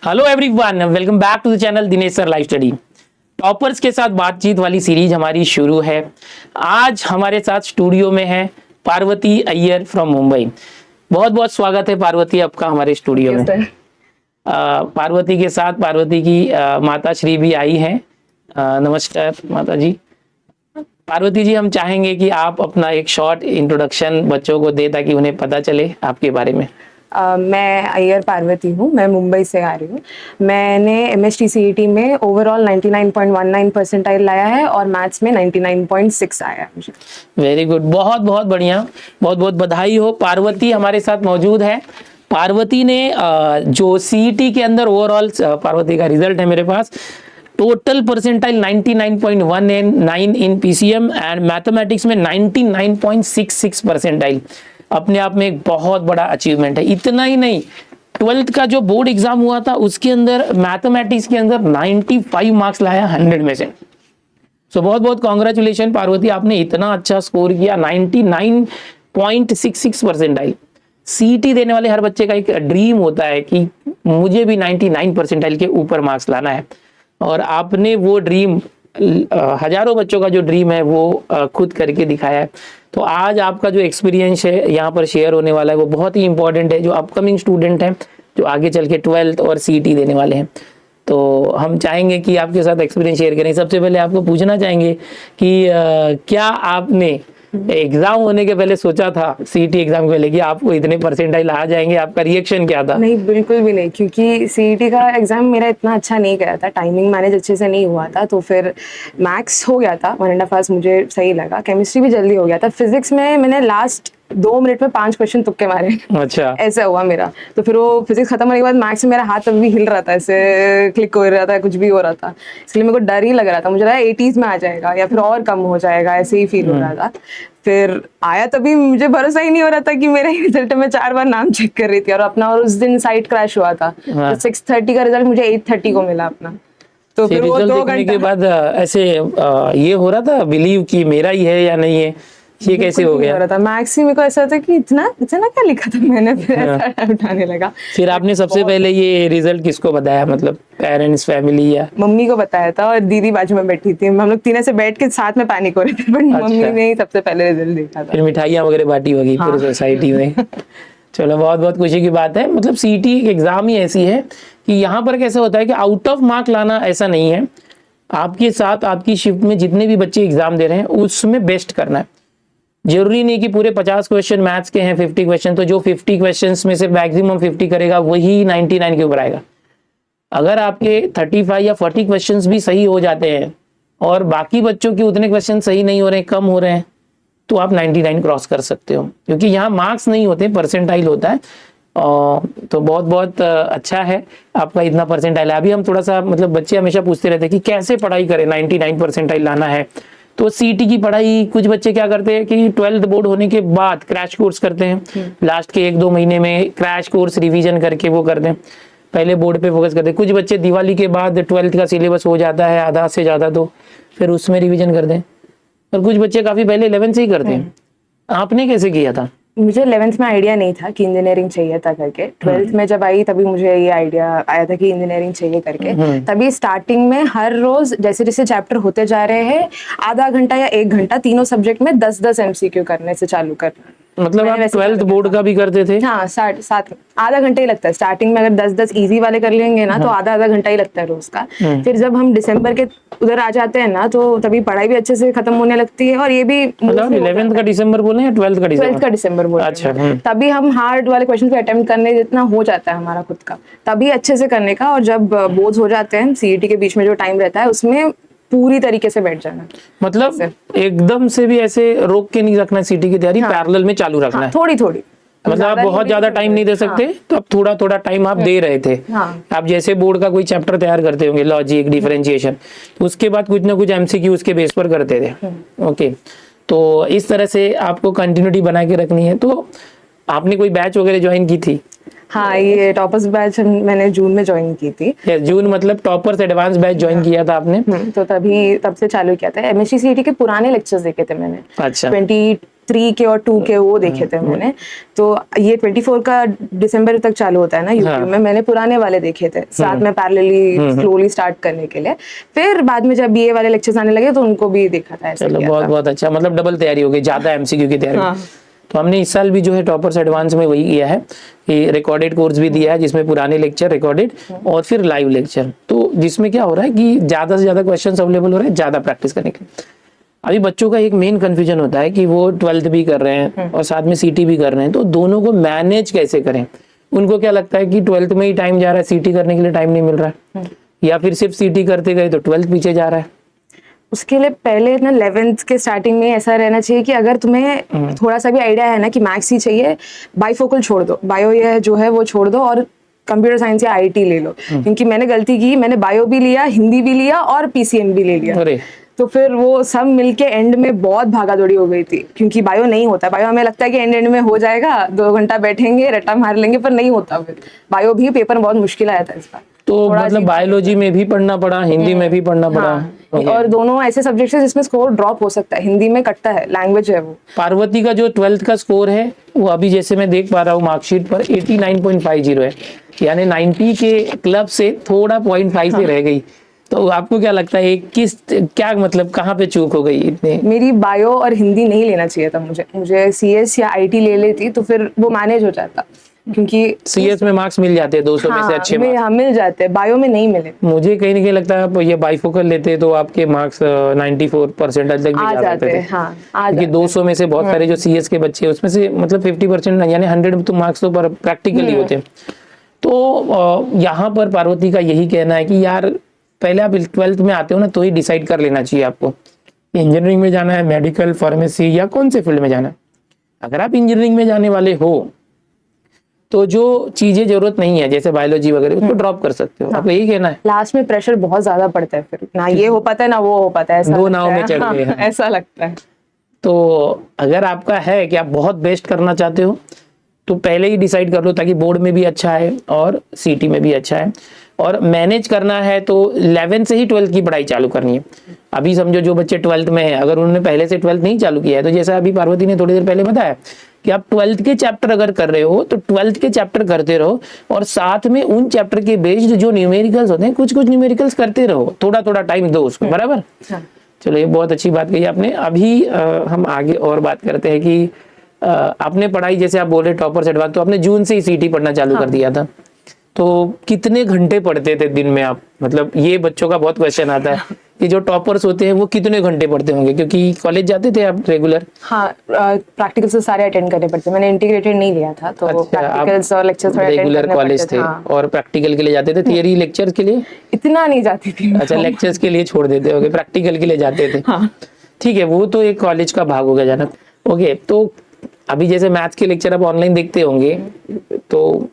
Hello everyone, welcome back to the channel Dinesh sir live study. Toppers के साथ बातचीत वाली सीरीज हमारी शुरू है। आज हमारे साथ स्टूडियो में है पार्वती अय्यर फ्रॉम मुंबई। बहुत बहुत स्वागत है पार्वती आपका हमारे स्टूडियो में। पार्वती के साथ पार्वती की माता श्री भी आई हैं। नमस्कार माता जी। पार्वती जी, हम चाहेंगे कि आप अपना एक शॉर्ट इंट्रोडक्शन बच्चों को दे ताकि उन्हें पता चले आपके बारे में। मैं अय्यर पार्वती हूँ, मैं मुंबई से आ रही हूँ। मैंने MST-CET में ओवरऑल 99.19 परसेंटाइल लाया है और मैथ्स में 99.6 आया है मुझे। वेरी गुड, बहुत बहुत बढ़िया, बहुत बहुत बधाई हो। पार्वती हमारे साथ मौजूद है। पार्वती ने जो CET के अंदर ओवरऑल पार्वती का रिजल्ट है मेरे पास, total percentile 99.19 in PCM and mathematics में 99.66 परसेंटाइल। अपने आप में एक बहुत बड़ा अचीवमेंट है। इतना ही नहीं, 12th का जो बोर्ड एग्जाम हुआ था उसके अंदर मैथमेटिक्स के अंदर 95 मार्क्स लाया 100 में से। सो बहुत बहुत कॉन्ग्रेचुलेशन पार्वती, आपने इतना अच्छा स्कोर किया, 99.66 परसेंटाइल। CET देने वाले हर बच्चे का एक ड्रीम होता है कि मुझे भी 99 परसेंटाइल के ऊपर मार्क्स लाना है, और आपने वो ड्रीम, हजारों बच्चों का जो ड्रीम है वो खुद करके दिखाया है। तो आज आपका जो एक्सपीरियंस है यहाँ पर शेयर होने वाला है वो बहुत ही इंपॉर्टेंट है, जो अपकमिंग स्टूडेंट हैं जो आगे चल के 12th और CET देने वाले हैं। तो हम चाहेंगे कि आपके साथ एक्सपीरियंस शेयर करें। सबसे पहले आपको पूछना चाहेंगे कि क्या आपने एग्जाम होने के पहले सोचा था, CET एग्जाम के पहले, कि आपको इतने परसेंटाइल आ जाएंगे? आपका रिएक्शन क्या था? नहीं, बिल्कुल भी नहीं, क्योंकि CET का एग्जाम मेरा इतना अच्छा नहीं गया था, टाइमिंग मैनेज अच्छे से नहीं हुआ था। तो फिर मैथ्स हो गया था 1.5 आवर्स, मुझे सही लगा। केमिस्ट्री भी जल्दी हो गया था। फिजिक्स में मैंने लास्ट 2 मिनट में 5 क्वेश्चन तुक्के मारे। अच्छा, ऐसा हुआ मेरा। तो फिर वो फिजिक्स खत्म होने के बाद मैथ्स में मेरा हाथ अभी हिल रहा था, ऐसे क्लिक हो रहा था, कुछ भी हो रहा था। इसलिए मेरे को डर ही लग रहा था, मुझे लगा 80s में आ जाएगा या फिर और कम हो जाएगा, ऐसे ही फील हो रहा था। फिर आया तभी मुझे भरोसा ही नहीं हो रहा था कि मेरे रिजल्ट में 4 बार नाम चेक कर रही थी, और अपना, और उस दिन साइट क्रैश हुआ था। तो 6:30 का रिजल्ट मुझे 8:30 को मिला अपना। तो फिर वो 2 घंटे के बाद ऐसे ये हो रहा था बिलीव कि मेरा ही है या नहीं है, ये कैसे हो गया? रहा था मैथ्स ही मेरे को ऐसा था कि इतना इतना क्या लिखा था मैंने, फिर ऐसा उठाने लगा। फिर आपने सबसे पहले ये रिजल्ट किसको बताया, मतलब पेरेंट्स, फैमिली या? मम्मी को बताया था, और दीदी बाजू में बैठी थी। हम लोग तीनों से बैठ के साथ में पैनिक हो रहे थे, बट मम्मी ने ही सबसे पहले रिजल्ट देखा था। फिर मिठाइयाँ वगैरह बांटी होगी पूरी सोसाइटी में। चलो, बहुत बहुत खुशी की बात है। मतलब CET एग्जाम ही ऐसी है कि यहाँ पर कैसे होता है कि आउट ऑफ मार्क लाना ऐसा नहीं है। आपके साथ आपकी शिफ्ट में जितने भी बच्चे एग्जाम दे रहे हैं उसमें बेस्ट करना है। जरूरी नहीं कि पूरे 50 क्वेश्चन मैथ्स के हैं, 50 क्वेश्चन, तो जो 50 क्वेश्चंस में से मैक्सिमम 50 करेगा वही 99 के ऊपर आएगा। अगर आपके 35 या 40 क्वेश्चंस भी सही हो जाते हैं और बाकी बच्चों के उतने क्वेश्चन सही नहीं हो रहे हैं, कम हो रहे हैं, तो आप 99 क्रॉस कर सकते हो, क्योंकि यहाँ मार्क्स नहीं होते, परसेंटाइल होता है। तो बहुत बहुत अच्छा है आपका इतना परसेंटाइल है। अभी हम थोड़ा सा, मतलब बच्चे हमेशा पूछते रहते हैं कि कैसे पढ़ाई करें, 99 परसेंटाइल लाना है। तो CET की पढ़ाई कुछ बच्चे क्या करते हैं कि 12th बोर्ड होने के बाद क्रैश कोर्स करते हैं। लास्ट के 1-2 महीने में क्रैश कोर्स रिवीजन करके वो करते हैं, पहले बोर्ड पे फोकस करते हैं। कुछ बच्चे दिवाली के बाद 12th का सिलेबस हो जाता है आधा से ज्यादा, तो फिर उसमें रिवीजन करते हैं। और कुछ बच्चे काफी पहले 11th से ही करते हैं। आपने कैसे किया था? मुझे 11th में आइडिया नहीं था कि इंजीनियरिंग चाहिए था करके। 12th में जब आई तभी मुझे ये आइडिया आया था कि इंजीनियरिंग चाहिए करके। तभी स्टार्टिंग में हर रोज जैसे जैसे चैप्टर होते जा रहे हैं, आधा घंटा या 1 घंटा तीनों सब्जेक्ट में 10-10 MCQ करने से चालू कर। मतलब आप 12th बोर्ड का भी करते थे? हाँ, साथ आधा घंटा ही लगता है स्टार्टिंग में। अगर 10-10 इजी वाले कर लेंगे ना तो आधा घंटा ही लगता है रोज का। फिर जब हम दिसंबर के उधर आ जाते हैं ना, तो तभी पढ़ाई भी अच्छे से खत्म होने लगती है। और ये भी मतलब 11th का दिसंबर बोले या 12th का दिसंबर? 12th का दिसंबर बोले। अच्छा। तभी हम हार्ड वाले क्वेश्चन पे अटेम्प्ट करने जितना हो जाता है हमारा खुद का, तभी अच्छे से करने का। और जब बोर्ड्स हो जाते हैं, CET के बीच में जो टाइम रहता है उसमें पूरी तरीके से बैठ जाना। मतलब एकदम से भी ऐसे रोक के नहीं रखना CET की तैयारी, पैरेलल में चालू रखना है। थोड़ी थोड़ी, मतलब आप बहुत ज्यादा टाइम नहीं दे सकते, तो अब थोड़ा थोड़ा टाइम आप दे रहे थे। आप जैसे बोर्ड का कोई चैप्टर तैयार करते होंगे, लॉजिक, डिफरेंशिएशन, तो उसके बाद कुछ ना कुछ MCQ उसके बेस पर करते थे। ओके, तो इस तरह से आपको कंटिन्यूटी बना के रखनी है। तो आपने कोई बैच वगैरह ज्वाइन की थी? हाँ, ये टॉपर्स बैच मैंने जून में ज्वाइन की थी। जून मतलब टॉपर्स एडवांस बैच ज्वाइन किया था आपने? तो तब से चालू किया था। MST-CET के पुराने लेक्चर्स देखे थे मैंने। अच्छा। 3 के और 2 के वो देखे थे मैंने। तो ये 24 का दिसंबर तक चालू होता है ना यूट्यूब में, मैंने पुराने वाले देखे थे साथ में पैरेलली स्लोली स्टार्ट करने के लिए। फिर बाद में जब बीए वाले लेक्चर्स आने लगे तो उनको भी देखा था। ऐसा चलो बहुत बहुत अच्छा, मतलब डबल तैयारी हो गई, ज्यादा एमसीक्यू की तैयारी। तो हमने इस साल भी जो है टॉपर्स एडवांस में वही किया है कि रिकॉर्डेड कोर्स भी दिया है, जिसमें पुराने लेक्चर रिकॉर्डेड और फिर लाइव लेक्चर। तो जिसमें क्या हो रहा है कि ज्यादा से ज्यादा क्वेश्चंस अवेलेबल हो रहे हैं ज्यादा प्रैक्टिस करने के। अभी बच्चों का एक मेन कंफ्यूजन होता है कि वो 12th भी कर रहे हैं और साथ में सीटी भी कर रहे हैं, तो दोनों को मैनेज कैसे करें। उनको क्या लगता है कि 12th में ही टाइम जा रहा है, सीटी करने के लिए टाइम नहीं मिल रहा है, या फिर सिर्फ सीटी करते गए तो 12th पीछे जा रहा है। उसके लिए पहले ना 11th के स्टार्टिंग में ऐसा रहना चाहिए कि अगर तुम्हें थोड़ा सा भी आइडिया है ना कि मैथ्स ही चाहिए, बाइफोकल छोड़ दो, बायो ये जो है वो छोड़ दो और कंप्यूटर साइंस या आईटी ले लो। क्योंकि मैंने गलती की, मैंने बायो भी लिया, हिंदी भी लिया और पीसीएम भी ले लिया। अरे तो फिर वो सब मिलके एंड में बहुत भागा दौड़ी हो गई थी, क्योंकि बायो नहीं होता। बायो हमें लगता है कि एंड में हो जाएगा, 2 घंटा बैठेंगे रट्टा मार लेंगे, पर नहीं होता। फिर बायो भी पेपर बहुत मुश्किल आया था इस बार। तो मतलब बायोलॉजी में भी पढ़ना पड़ा, हिंदी में भी पढ़ना पड़ा। और दोनों ऐसे सब्जेक्ट है जिसमें स्कोर ड्रॉप हो सकता है, हिंदी में कटता है, लैंग्वेज है वो। पार्वती का जो 12th का स्कोर है वो अभी जैसे मैं देख पा रहा हूँ मार्कशीट पर 89.50 है, यानी 90 के क्लब से थोड़ा 0.5 से रह गई। तो आपको क्या लगता है क्या मतलब कहाँ पे चूक हो गई इतने? मेरी बायो और हिंदी नहीं लेना चाहिए था, मुझे सीएस या आईटी ले लेती तो फिर वो मैनेज हो जाता, क्योंकि सीएस में मार्क्स मिल जाते हैं 200 में से अच्छे मार्क्स। हाँ मिल जाते हैं, बायो में नहीं मिले। मुझे कहीं ना कहीं लगता है आप ये बाइफोकल लेते तो आपके मार्क्स 94% तक भी जाते थे। क्योंकि 200 में से बहुत सारे जो सीएस के बच्चे उसमें से मतलब 50% यानी 100 तो मार्क्स तो प्रैक्टिकली होते हैं। तो यहाँ पर पार्वती का यही कहना है कि यार पहले आप 12th में आते हो ना तो ही डिसाइड कर लेना चाहिए आपको इंजीनियरिंग में जाना है, मेडिकल, फार्मेसी या कौन से फील्ड में जाना है। अगर आप इंजीनियरिंग में जाने वाले हो तो जो चीजें जरूरत नहीं है जैसे बायोलॉजी वगैरह उसको ड्रॉप कर सकते हो। आपको यही कहना है? लास्ट में प्रेशर बहुत ज्यादा पड़ता है, फिर ना ये हो पाता है ना वो हो पाता है, दो नाव में चढ़ गए हैं। ऐसा लगता है। तो अगर आपका है कि आप बहुत बेस्ट करना चाहते हो तो पहले ही डिसाइड कर लो ताकि बोर्ड में भी अच्छा है और सीटी में भी अच्छा है। और मैनेज करना है तो 11 से ही 12th की पढ़ाई चालू करनी है। अभी समझो जो बच्चे 12th में है अगर उन्होंने पहले से 12th नहीं चालू किया है तो जैसा अभी पार्वती ने थोड़ी देर पहले बताया कि आप 12th के चैप्टर अगर कर रहे हो तो 12th के चैप्टर करते रहो और साथ में उन चैप्टर के बेस्ड जो न्यूमेरिकल्स होते हैं कुछ न्यूमेरिकल्स करते रहो, थोड़ा थोड़ा टाइम दो उसको, बराबर। चलो ये बहुत अच्छी बात कही आपने। अभी हम आगे और बात करते हैं कि आपने पढ़ाई जैसे आप बोल रहे टॉपर्स एडवांस, तो आपने जून से ही सीटी पढ़ना चालू कर दिया था, तो कितने घंटे पढ़ते थे दिन में आप? मतलब ये बच्चों का बहुत क्वेश्चन आता है कि जो टॉपर्स होते हैं वो कितने घंटे पढ़ते होंगे, क्योंकि कॉलेज जाते थे आप रेगुलर? हाँ, प्रैक्टिकल्स तो सारे अटेंड करने पड़ते। मैंने इंटीग्रेटेड नहीं लिया था तो प्रैक्टिकल्स और लेक्चर्स रेगुलर कॉलेज थे और प्रैक्टिकल के लिए जाते थे? थियरी लेक्चर के लिए इतना नहीं जाती थी। अच्छा, लेक्चर्स के लिए छोड़ देते होगे, प्रैक्टिकल के लिए जाते थे। ठीक है, वो तो एक कॉलेज का भाग हो गया जाना। ओके, तो अभी जैसे मैथ्स के लेक्चर आप ऑनलाइन देखते होंगे तो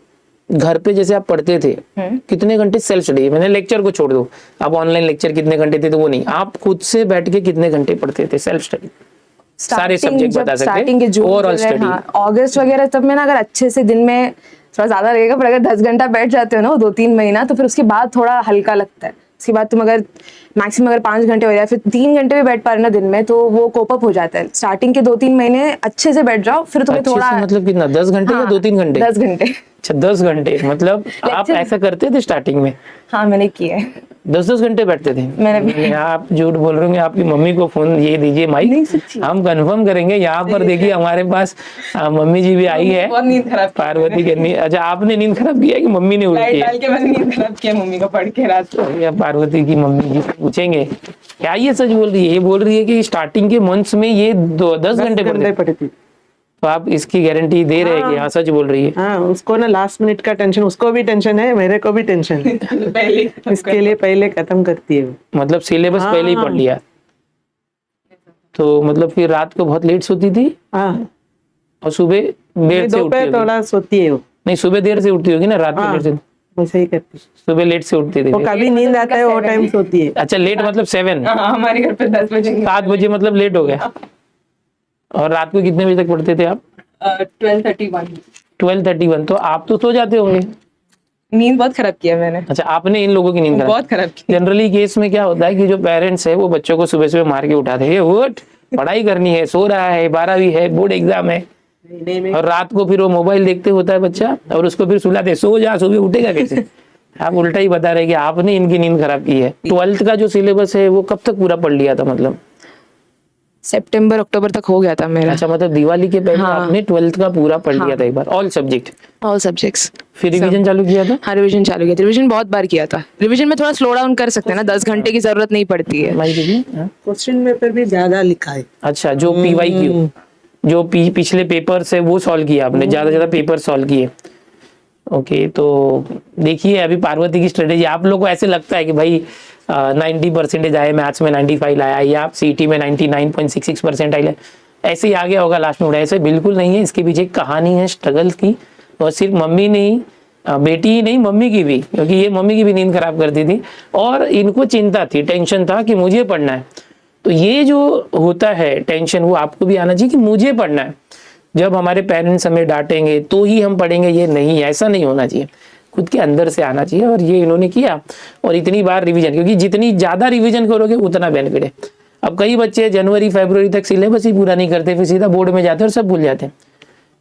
घर पे जैसे आप पढ़ते थे कितने घंटे सेल्फ स्टडी? मैंने लेक्चर को छोड़ दो, आप ऑनलाइन लेक्चर कितने घंटे थे तो वो नहीं, आप खुद से बैठ के कितने घंटे पढ़ते थे सेल्फ स्टडी? सारे सब्जेक्ट बता सकते हैं, ओवरऑल स्टडी। अगस्त वगैरह तब में ना अगर अच्छे से दिन में थोड़ा ज्यादा रहेगा, पर अगर 10 घंटा बैठ जाते हो ना 2-3 महीना तो फिर उसके बाद थोड़ा हल्का लगता है। उसके बाद तुम अगर मैक्सिमम अगर 5 घंटे हो जाए फिर 3 घंटे भी बैठ पा रहे ना दिन में तो वो कोप अप हो जाता है। स्टार्टिंग के 2-3 महीने अच्छे से बैठ जाओ, फिर तुम्हें थोड़ा मतलब कितना 10 घंटे या 2-3 घंटे? 10 घंटे। अच्छा 10 घंटे, मतलब आप ऐसा करते थे स्टार्टिंग में? हाँ मैंने किया है। 10-10 घंटे बैठते थे? मैंने आप झूठ बोल रहे होंगे, आपकी मम्मी को फोन ये दीजिए माइक, हम कंफर्म करेंगे। यहाँ पर देखिए हमारे पास मम्मी जी भी आई है, पार्वती की नींद। अच्छा आपने नींद खराब किया कि मम्मी ने उल्टी नींद खराब किया मम्मी को पढ़ के रात को? पार्वती की मम्मी जी से पूछेंगे क्या ये सच बोल रही है? ये बोल रही है कि स्टार्टिंग के मंथ्स में ये 10 घंटे पढ़ती थी। तो आप इसकी गारंटी दे रहे हैं कि हाँ सच बोल रही है? हाँ, उसको ना लास्ट मिनट का टेंशन, उसको भी टेंशन है, मेरे को भी टेंशन है। पहले इसके लिए पहले खत्म करती है। मतलब सिलेबस पहले ही पढ़ लिया? तो मतलब फिर रात को बहुत लेट सोती थी और सुबह देर से उठती होगी? थोड़ा सोती है वो। नहीं, सुबह देर से उठती होगी ना, रात को लेट से? वैसे ही करती, सुबह लेट से उठती थी। वो कभी नींद आता है वो टाइम सोती है। अच्छा लेट मतलब 7? हमारे घर पे 10 बजे 7 बजे मतलब लेट हो गया। और रात को कितने बजे तक पढ़ते थे आप? 12:31। तो आप तो सो जाते होंगे? नींद बहुत खराब किया मैंने। अच्छा आपने इन लोगों की नींद बहुत खराब की। जनरली केस में क्या होता है कि जो पेरेंट्स है वो बच्चों को सुबह सुबह मार के उठाते हैं, उठ पढ़ाई करनी है, सो रहा है, 12वीं है, बोर्ड एग्जाम है, और रात को फिर वो मोबाइल देखते होता है बच्चा, और उसको फिर सुलाते, सो जा, सुबह उठेगा कैसे? आप उल्टा ही बता रहे कि आपने इनकी नींद खराब की है। 12th का जो सिलेबस है वो कब तक पूरा पढ़ लिया था? मतलब सितंबर अक्टूबर तक हो गया था मेरा। अच्छा, मतलब दिवाली के पहले आपने 12th का पूरा पढ़ लिया था एक बार, ऑल सब्जेक्ट, ऑल सब्जेक्ट्स। फिर रिवीजन चालू किया था? हाँ, रिवीजन चालू किया था। रिवीजन बहुत बार किया था। रिवीजन में थोड़ा स्लो डाउन कर सकते हैं ना, 10 घंटे की जरूरत नहीं पड़ती है। माइक दीजिए। हाँ। क्वेश्चन पेपर भी ज्यादा लिखा है। अच्छा, जो PYQ जो पिछले पेपर्स है वो सॉल्व किया आपने, ज्यादा से ज्यादा पेपर सॉल्व किए। ओके, तो देखिए अभी पार्वती की स्ट्रेटेजी, आप लोग को ऐसे लगता है कि भाई 90% आए मैथ्स में, 95 लाया, या सीटी में 99.66% आए, ऐसे ही आ गया होगा लास्ट में उड़ा, ऐसे बिल्कुल नहीं है। इसके पीछे एक कहानी है स्ट्रगल की, और सिर्फ मम्मी नहीं, बेटी ही नहीं, मम्मी की भी, क्योंकि ये मम्मी की भी नींद खराब करती थी, और इनको चिंता थी, टेंशन था कि मुझे पढ़ना है। तो ये जो होता है टेंशन, वो आपको भी आना चाहिए कि मुझे पढ़ना है। जब हमारे पेरेंट्स हमें डांटेंगे तो ही हम पढ़ेंगे, ये नहीं, ऐसा नहीं होना चाहिए, खुद के अंदर से आना चाहिए। और ये इन्होंने किया, और इतनी बार रिवीजन, क्योंकि जितनी ज्यादा रिवीजन करोगे उतना बेनिफिट है। अब कई बच्चे जनवरी फरवरी तक सिलेबस ही पूरा नहीं करते, फिर सीधा बोर्ड में जाते हैं और सब भूल जाते हैं,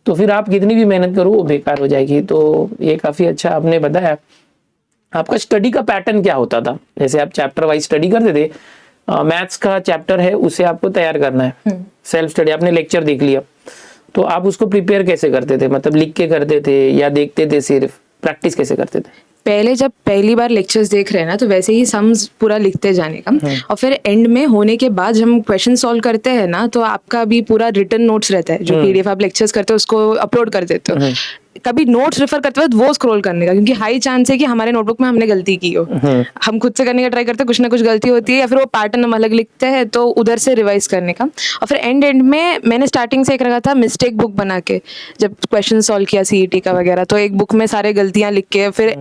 तो फिर आप कितनी भी मेहनत करो वो बेकार हो जाएगी। तो ये काफी अच्छा आपने बताया। आपका स्टडी का पैटर्न क्या होता था? जैसे आप चैप्टर वाइज स्टडी करते थे, मैथ्स का चैप्टर है उसे आपको तैयार करना है, सेल्फ स्टडी, आपने लेक्चर देख लिया, तो आप उसको प्रिपेयर कैसे करते थे? मतलब लिख के करते थे या देखते थे, सिर्फ प्रैक्टिस कैसे करते थे? पहले जब पहली बार लेक्चर्स देख रहे हैं ना, तो वैसे ही सम्स पूरा लिखते जाने का, और फिर एंड में होने के बाद जब हम क्वेश्चन सॉल्व करते हैं ना, तो आपका भी पूरा रिटन नोट्स रहता है, जो PDF आप लेक्चर्स करते हो उसको अपलोड कर देते हो। कभी नोट्स रेफर करते वक्त वो स्क्रॉल करने का, क्योंकि हाई चांस है कि हमारे नोटबुक में हमने गलती की हो। हम खुद से करने का ट्राई करते हैं, कुछ ना कुछ गलती होती है, या फिर वो पैटर्न हम अलग लिखते हैं, तो उधर से रिवाइज करने का। और फिर एंड में मैंने स्टार्टिंग से एक रखा था मिस्टेक बुक बना के, जब क्वेश्चन सॉल्व किया CET का वगैरह, तो एक बुक में सारे गलतियां लिख के, फिर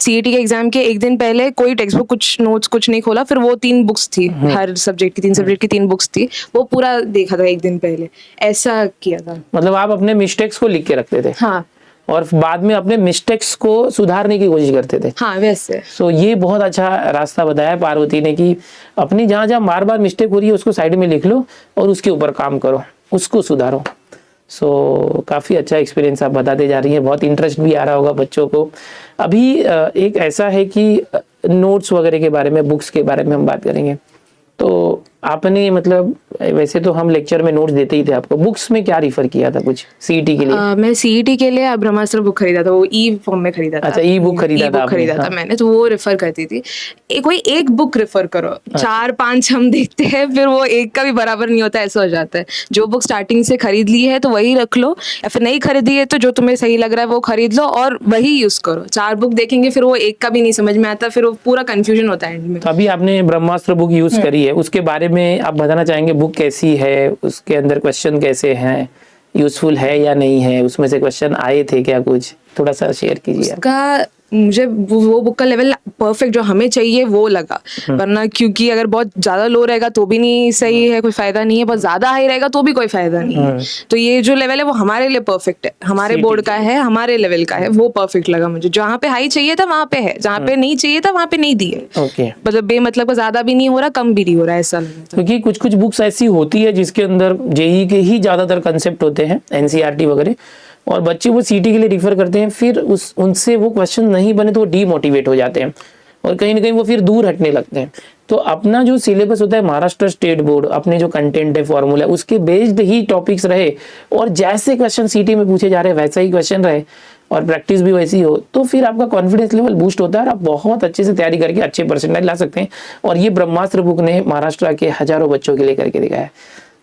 CET के एग्जाम के एक दिन पहले कोई टेक्स्ट बुक, कुछ नोट्स कुछ नहीं खोला, फिर वो 3 बुक्स थी, हर सब्जेक्ट की 3 सब्जेक्ट की 3 बुक्स थी, वो पूरा देखा था एक दिन पहले, ऐसा किया था। मतलब आप अपने मिस्टेक्स को लिख के रखते थे? हाँ, और बाद में अपने मिस्टेक्स को सुधारने की कोशिश करते थे? हाँ, वैसे। सो ये बहुत अच्छा रास्ता बताया पार्वती ने कि अपनी जहां जहां बार बार मिस्टेक हो रही है उसको साइड में लिख लो और उसके ऊपर काम करो, उसको सुधारो। सो काफ़ी अच्छा एक्सपीरियंस आप बताते जा रही हैं, बहुत इंटरेस्ट भी आ रहा होगा बच्चों को। अभी एक ऐसा है कि नोट्स वगैरह के बारे में, बुक्स के बारे में हम बात करेंगे। तो आपने मतलब वैसे तो हम लेक्चर में नोट्स देते ही थे आपको, बुक्स में क्या रिफर किया था कुछ CET के लिए? मैं CET के लिए ब्रह्मास्त्र बुक खरीदा था, वो फॉर्म में खरीदा था। अच्छा, बुक खरीदा था आपने? खरीदा था मैंने, तो वो रेफर करती थी। कोई एक बुक रेफर करो, 4-5 हम देखते हैं, फिर वो एक का भी बराबर नहीं होता, ऐसा हो जाता है। जो बुक स्टार्टिंग से खरीद ली है तो वही रख लो, या फिर नहीं खरीदी है तो जो तुम्हें सही लग रहा है वो खरीद लो और वही यूज करो। 4 बुक देखेंगे फिर वो एक का भी नहीं समझ में आता, फिर वो पूरा कंफ्यूजन होता है एंड में। तो अभी आपने ब्रह्मास्त्र बुक यूज करी है, उसके बारे में आप बताना चाहेंगे बुक कैसी है, उसके अंदर क्वेश्चन कैसे हैं, यूजफुल है या नहीं है, उसमें से क्वेश्चन आए थे क्या, कुछ थोड़ा सा शेयर कीजिए। उसका मुझे वो बुक का लेवल परफेक्ट जो हमें चाहिए वो लगा, वरना क्योंकि अगर बहुत ज्यादा लो रहेगा तो भी नहीं सही है, कोई फायदा नहीं है, बहुत ज्यादा हाई रहेगा तो भी कोई फायदा नहीं है। तो ये जो लेवल है वो हमारे लिए परफेक्ट है, हमारे बोर्ड का है, हमारे लेवल का है, वो परफेक्ट लगा मुझे। जहाँ पे हाई चाहिए था वहाँ पे है, जहाँ पे नहीं चाहिए था वहाँ पे नहीं दिए। ओके, मतलब बेमतलब का ज्यादा भी नहीं हो रहा, कम भी नहीं हो रहा, ऐसा लगा था। क्योंकि कुछ कुछ बुक्स ऐसी होती है जिसके अंदर JEE के ही ज्यादातर कंसेप्ट होते हैं, NCERT वगैरह, और बच्चे वो CET के लिए रिफर करते हैं, फिर उनसे वो क्वेश्चन नहीं बने तो वो डीमोटिवेट हो जाते हैं और कहीं ना कहीं वो फिर दूर हटने लगते हैं। तो अपना जो सिलेबस होता है महाराष्ट्र स्टेट बोर्ड, अपने जो कंटेंट है, फॉर्मूला, उसके बेस्ड ही टॉपिक्स रहे, और जैसे क्वेश्चन CET में पूछे जा रहे हैं वैसा ही क्वेश्चन रहे, और प्रैक्टिस भी वैसी हो, तो फिर आपका कॉन्फिडेंस लेवल बूस्ट होता है और आप बहुत अच्छे से तैयारी करके अच्छे परसेंटेज ला सकते हैं। और ये ब्रह्मास्त्र बुक ने महाराष्ट्र के हजारों बच्चों के लिए करके दिखाया है,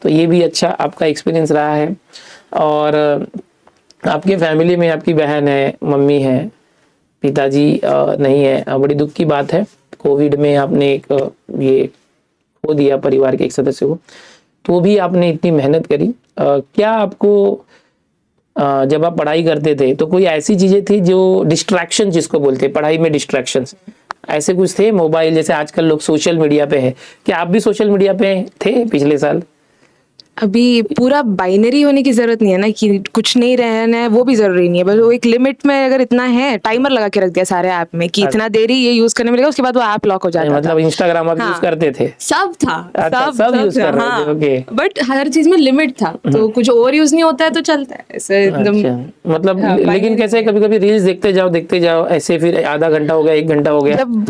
तो ये भी अच्छा आपका एक्सपीरियंस रहा है। और आपके फैमिली में आपकी बहन है, मम्मी है, पिताजी नहीं है, बड़ी दुख की बात है। कोविड में आपने एक ये खो दिया परिवार के एक सदस्य को, तो भी आपने इतनी मेहनत करी। क्या आपको जब आप पढ़ाई करते थे तो कोई ऐसी चीजें थी जो डिस्ट्रैक्शन, जिसको बोलते हैं पढ़ाई में डिस्ट्रैक्शंस, ऐसे कुछ थे? मोबाइल, जैसे आजकल लोग सोशल मीडिया पे है, क्या आप भी सोशल मीडिया पे थे पिछले साल? अभी पूरा बाइनरी होने की जरूरत नहीं है ना कि कुछ नहीं रहना है, वो भी जरूरी नहीं है, बस वो एक लिमिट में अगर इतना है, टाइमर लगा के रख दिया सारे ऐप में कि इतना देरी ये यूज करने मिलेगा, उसके बाद वो ऐप लॉक हो जाता मतलब इंस्टाग्राम आप यूज हाँ। करते थे? सब था, अच्छा, सब यूज कर रहे थे, ओके। बट हर चीज में लिमिट था, तो कुछ ओवर यूज नहीं होता है तो चलता है ऐसे एकदम। अच्छा, मतलब लेकिन कैसे कभी कभी रील्स देखते जाओ ऐसे, फिर आधा घंटा हो गया, 1 घंटा हो गया। जब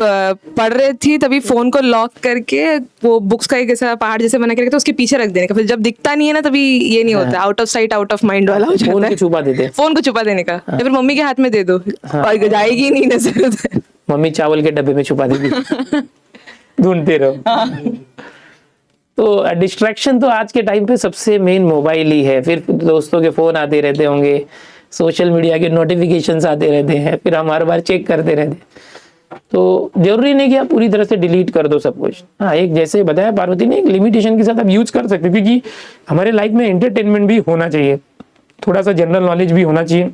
पढ़ रही थी तभी फोन को लॉक करके वो बुक्स का एक ऐसा पहाड़ जैसे बना के रखते, उसके पीछे रख देने का, फिर जब दिखता नहीं है ना तभी ये नहीं होता, out of sight out of mind वाला हो जाता फोन है। को छुपा देते, फोन को छुपा देने का, या फिर मम्मी के हाथ में दे दो और जाएगी नहीं नजर उधर। मम्मी चावल के डब्बे में छुपा देगी, ढूंढते रहो। तो डिस्ट्रैक्शन तो आज के टाइम पे सबसे मेन मोबाइल ही है, फिर दोस्तों के फोन आते रहते होंगे, सोशल मीडिया के नोटिफिकेशंस आते रहते हैं, फिर हम हर बार चेक करते रहते हैं। तो जरूरी नहीं कि आप पूरी तरह से डिलीट कर दो सब कुछ। हाँ, एक जैसे बताया पार्वती ने, एक लिमिटेशन के साथ आप यूज कर सकते हो, क्योंकि हमारे लाइफ में एंटरटेनमेंट भी होना चाहिए, थोड़ा सा जनरल नॉलेज भी होना चाहिए।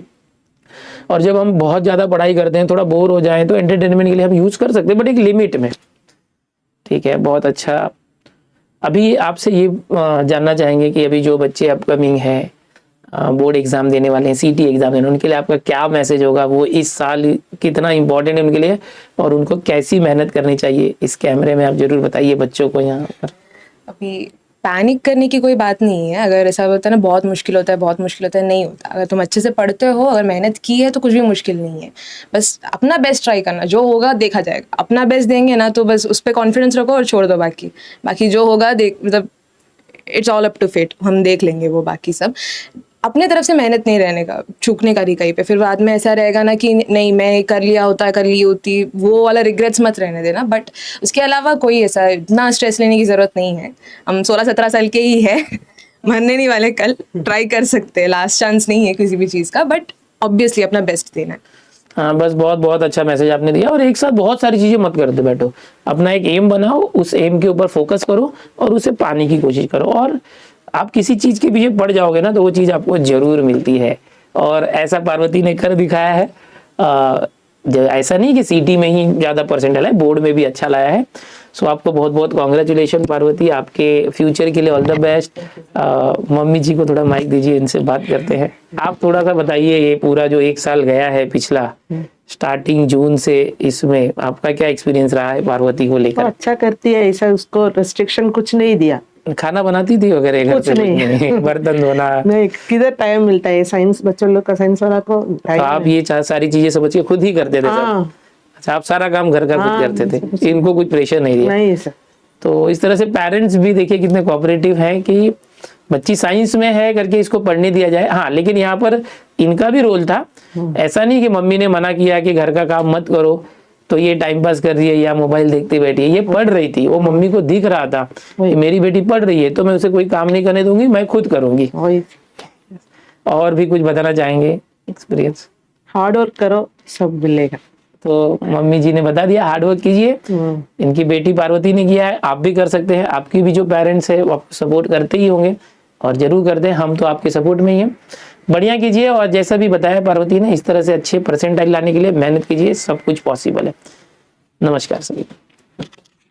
और जब हम बहुत ज्यादा पढ़ाई करते हैं, थोड़ा बोर हो जाए, तो एंटरटेनमेंट के लिए हम यूज कर सकते हैं, बट एक लिमिट में। ठीक है, बहुत अच्छा। अभी आपसे ये जानना चाहेंगे कि अभी जो बच्चे अपकमिंग है, बोर्ड एग्जाम देने वाले हैं, सीटी एग्जाम देने, उनके लिए आपका क्या मैसेज होगा? वो इस साल कितना इंपॉर्टेंट है उनके लिए, और उनको कैसी मेहनत करनी चाहिए? इस कैमरे में आप जरूर बताइए बच्चों को यहाँ पर। अभी पैनिक करने की कोई बात नहीं है, अगर ऐसा होता है ना बहुत मुश्किल होता है, बहुत मुश्किल होता है, नहीं होता। अगर तुम अच्छे से पढ़ते हो, अगर मेहनत की है तो कुछ भी मुश्किल नहीं है, बस अपना बेस्ट ट्राई करना, जो होगा देखा जाएगा। अपना बेस्ट देंगे ना तो बस उस पर कॉन्फिडेंस रखो और छोड़ दो बाकी जो होगा देख, मतलब it's all up to fate, हम देख लेंगे वो बाकी सब। अपने तरफ से मेहनत नहीं रहने का, चूकने का नहीं कहीं पे, फिर बाद में ऐसा रहेगा ना कि नहीं मैं कर लिया होता, कर ली होती, वो वाला रिग्रेट्स मत रहने देना। बट उसके अलावा कोई ऐसा इतना स्ट्रेस लेने की ज़रूरत नहीं है। हम 16-17 साल के ही है, मरने नहीं वाले कल, ट्राई कर सकते हैं, लास्ट चांस नहीं है किसी भी चीज़ का, बट ऑब्वियसली अपना बेस्ट देना है। हाँ, बस बहुत बहुत अच्छा मैसेज आपने दिया। और एक साथ बहुत सारी चीजें मत करते बैठो, अपना एक एम बनाओ, उस एम के ऊपर फोकस करो और उसे पाने की कोशिश करो। और आप किसी चीज के पीछे पड़ जाओगे ना, तो वो चीज आपको जरूर मिलती है, और ऐसा पार्वती ने कर दिखाया है। ऐसा नहीं कि सीटी में ही ज्यादा परसेंटाइल है, बोर्ड में भी अच्छा लाया है। सो आपको बहुत बहुत कॉन्ग्रेचुलेशन पार्वती, आपके फ्यूचर के लिए ऑल द बेस्ट। मम्मी जी को थोड़ा माइक दीजिए, इनसे बात करते हैं। आप थोड़ा सा बताइए, ये पूरा जो 1 साल गया है पिछला, स्टार्टिंग जून से इसमें आपका क्या एक्सपीरियंस रहा है पार्वती को लेकर? अच्छा करती है, ऐसा उसको रेस्ट्रिक्शन कुछ नहीं दिया। खाना बनाती थी वगैरह घर कुछ नहीं। बर्तन धोना? नहीं, किधर टाइम मिलता है, साइंस बच्चों लोग का, साइंस वाला को तो टाइम आप ये सारी चीजें समझ के खुद ही करते थे सब? हाँ। अच्छा, आप सारा काम घर का खुद हाँ, करते थे, इनको कुछ प्रेशर नहीं दिया? नहीं सर। तो इस तरह से पेरेंट्स भी देखिए कितने कोऑपरेटिव हैं कि बच्ची साइंस में है करके इसको पढ़ने दिया जाए। हाँ, लेकिन यहाँ पर इनका भी रोल था, ऐसा नहीं कि मम्मी ने मना किया कि घर का काम मत करो तो ये टाइम पास कर रही है या मोबाइल देखते बैठी है। ये पढ़ रही थी, वो मम्मी को दिख रहा था कि मेरी बेटी पढ़ रही है, तो मैं उसे कोई काम नहीं करने दूंगी, मैं खुद करूंगी। और भी कुछ बताना चाहेंगे एक्सपीरियंस? हार्ड वर्क करो, सब मिलेगा। तो मम्मी जी ने बता दिया, हार्ड वर्क कीजिए। इनकी बेटी पार्वती ने किया है, आप भी कर सकते हैं। आपकी भी जो पेरेंट्स है वो आपको सपोर्ट करते ही होंगे, और जरूर करते हैं, हम तो आपके सपोर्ट में ही हैं। बढ़िया कीजिए, और जैसा भी बताया पार्वती ने, इस तरह से अच्छे परसेंटाइल लाने के लिए मेहनत कीजिए, सब कुछ पॉसिबल है। नमस्कार सभी।